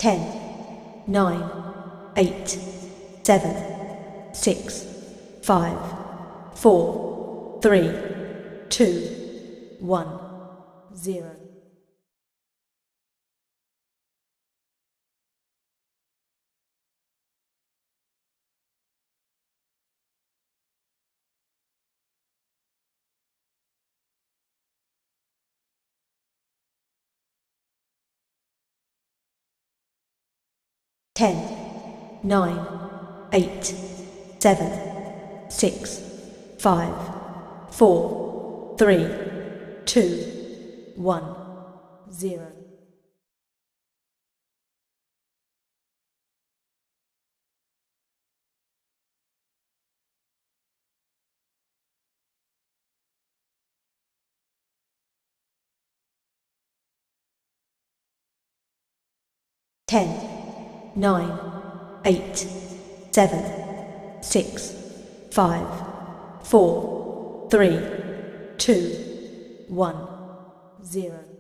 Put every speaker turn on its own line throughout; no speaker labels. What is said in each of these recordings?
10, 9, 8, 7, 6, 5, 4, 3, 2, 1, 0. Ten, 9, 8, 7, 6, 5, 4, 3, 2, 1, 0. Ten, 9, 8, 7, 6, 5, 4, 3, 2, 1, 0.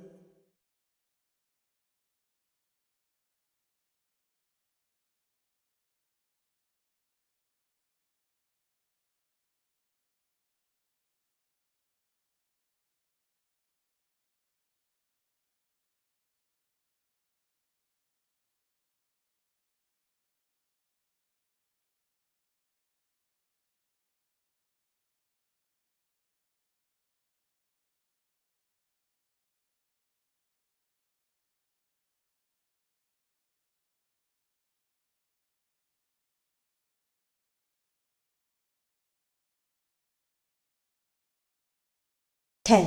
Ten,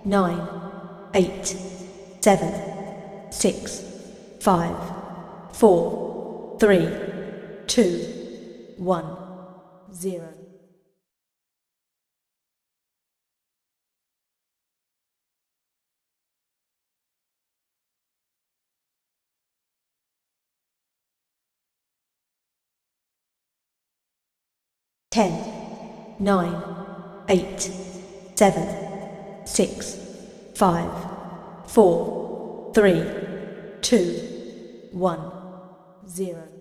9, 8, 7, 6, 5, 4, 3, 2, 1, 0. Ten, 9, 8, 7, 6, 5, 4, 3, 2, 1, 0.